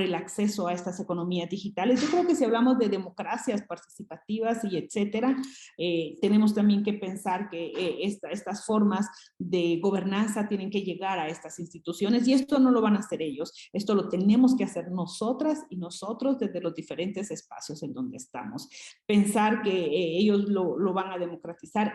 el acceso a estas economías digitales. Yo creo que si hablamos de democracias participativas y etcétera, tenemos también que pensar que estas formas de gobernanza tienen que llegar a estas instituciones, y esto no lo van a hacer ellos, esto lo tenemos que hacer nosotras y nosotros desde los diferentes espacios en donde estamos. Pensar que ellos lo van a democratizar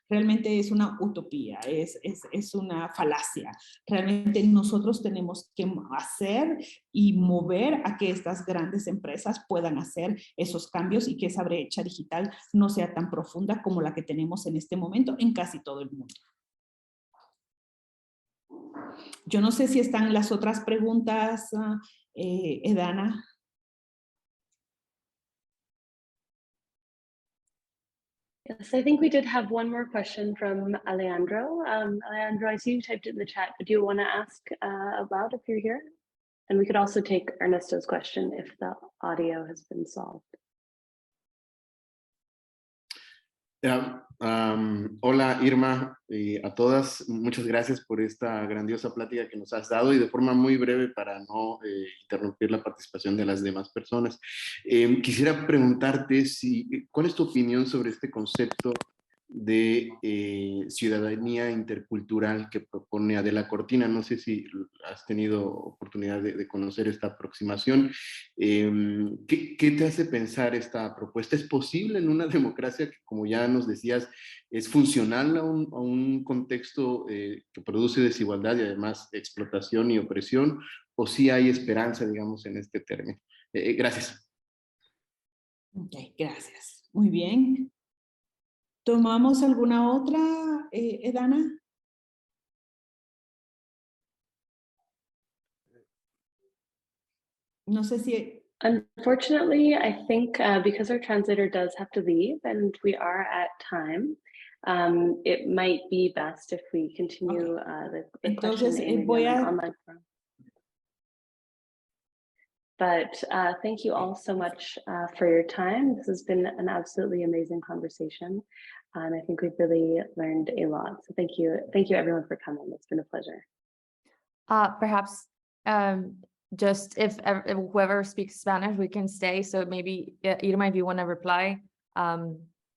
realmente es una utopía, es una falacia. Realmente nosotros tenemos que hacer y mover a que estas grandes empresas puedan hacer esos cambios y que esa brecha digital no sea tan profunda como la que tenemos en este momento en casi todo el mundo. Yo no sé si están las otras preguntas, Edana. Yes, I think we did have one more question from Alejandro. Alejandro, I see you typed it in the chat, but do you want to ask out loud if you're here? And we could also take Ernesto's question if the audio has been solved. Hola Irma, a todas, muchas gracias por esta grandiosa plática que nos has dado, y de forma muy breve para no interrumpir la participación de las demás personas. Quisiera preguntarte ¿cuál es tu opinión sobre este concepto de ciudadanía intercultural que propone Adela Cortina? No sé si has tenido oportunidad de conocer esta aproximación. ¿Qué te hace pensar esta propuesta? ¿Es posible en una democracia que, como ya nos decías, es funcional a un contexto que produce desigualdad y además explotación y opresión? ¿O sí hay esperanza, digamos, en este término? Gracias. Ok, gracias. Muy bien. ¿Tomamos alguna otra, Edana? No sé si... Unfortunately, I think because our translator does have to leave and we are at time, it might be best if we continue the Entonces, question voy a... online forum. But thank you all so much for your time. This has been an absolutely amazing conversation. And I think we've really learned a lot. So thank you everyone for coming. It's been a pleasure. Perhaps just if whoever speaks Spanish, we can stay. So maybe Irma, if you want to reply,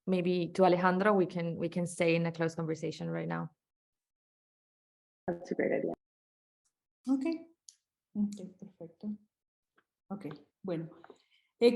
maybe to Alejandro, we can stay in a close conversation right now. That's a great idea. Okay, perfecto. Ok, bueno.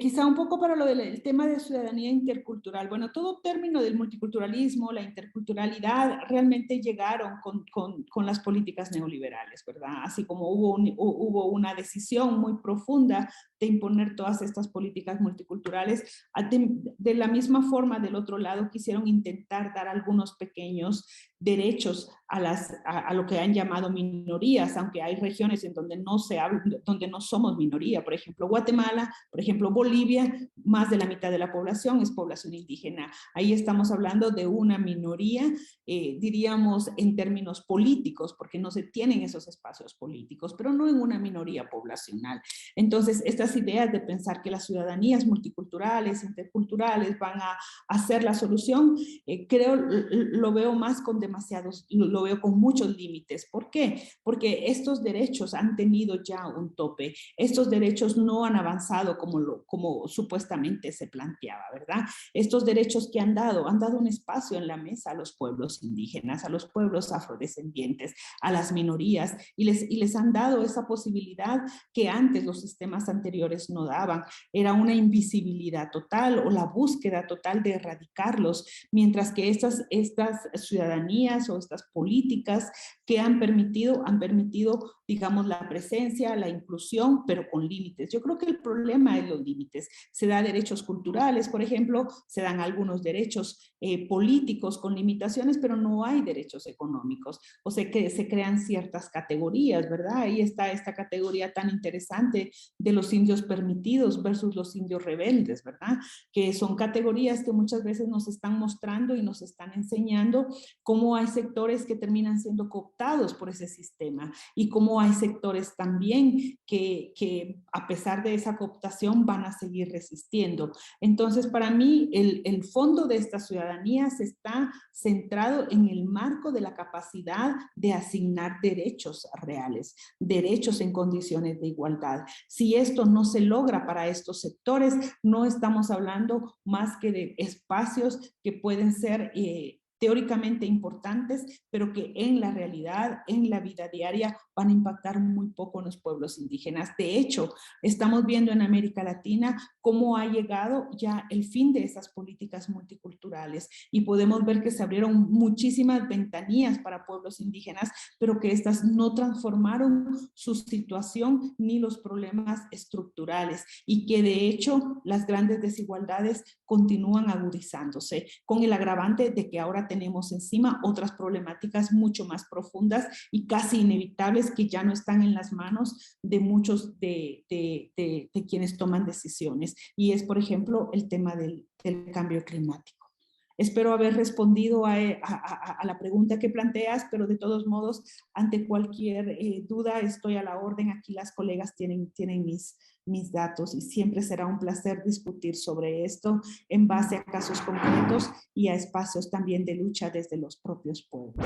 Quizá un poco para lo del tema de ciudadanía intercultural. Bueno, todo término del multiculturalismo, la interculturalidad, realmente llegaron con las políticas neoliberales, ¿verdad? Así como hubo una decisión muy profunda de imponer todas estas políticas multiculturales, de la misma forma, del otro lado, quisieron intentar dar algunos pequeños derechos a lo que han llamado minorías, aunque hay regiones en donde no se habla, donde no somos minoría. Por ejemplo, Guatemala, por ejemplo, Bolivia, más de la mitad de la población es población indígena. Ahí estamos hablando de una minoría, diríamos en términos políticos, porque no se tienen esos espacios políticos, pero no en una minoría poblacional. Entonces, estas ideas de pensar que las ciudadanías multiculturales, interculturales van a ser la solución, creo, lo veo más con demasiados, lo veo con muchos límites. ¿Por qué? Porque estos derechos han tenido ya un tope. Estos derechos no han avanzado como supuestamente se planteaba, ¿verdad? Estos derechos que han dado un espacio en la mesa a los pueblos indígenas, a los pueblos afrodescendientes, a las minorías, y les han dado esa posibilidad que antes los sistemas anteriores no daban. Era una invisibilidad total o la búsqueda total de erradicarlos, mientras que estas ciudadanías o estas políticas que han permitido, digamos, la presencia, la inclusión, pero con límites. Yo creo que el problema es los límites. Se dan derechos culturales, por ejemplo, se dan algunos derechos políticos con limitaciones, pero no hay derechos económicos. O sea que se crean ciertas categorías, ¿verdad? Ahí está esta categoría tan interesante de los indios permitidos versus los indios rebeldes, ¿verdad? Que son categorías que muchas veces nos están mostrando y nos están enseñando cómo hay sectores que terminan siendo cooptados por ese sistema y cómo cómo hay sectores también que a pesar de esa cooptación van a seguir resistiendo. Entonces, para mí, el fondo de esta ciudadanía se está centrado en el marco de la capacidad de asignar derechos reales, derechos en condiciones de igualdad. Si esto no se logra para estos sectores, no estamos hablando más que de espacios que pueden ser teóricamente importantes, pero que en la realidad, en la vida diaria, van a impactar muy poco en los pueblos indígenas. De hecho, estamos viendo en América Latina cómo ha llegado ya el fin de esas políticas multiculturales y podemos ver que se abrieron muchísimas ventanillas para pueblos indígenas, pero que estas no transformaron su situación ni los problemas estructurales y que de hecho las grandes desigualdades continúan agudizándose con el agravante de que ahora tenemos encima otras problemáticas mucho más profundas y casi inevitables que ya no están en las manos de muchos de quienes toman decisiones. Y es, por ejemplo, el tema del cambio climático. Espero haber respondido a la pregunta que planteas, pero de todos modos, ante cualquier duda, estoy a la orden. Aquí las colegas tienen mis datos y siempre será un placer discutir sobre esto en base a casos concretos y a espacios también de lucha desde los propios pueblos.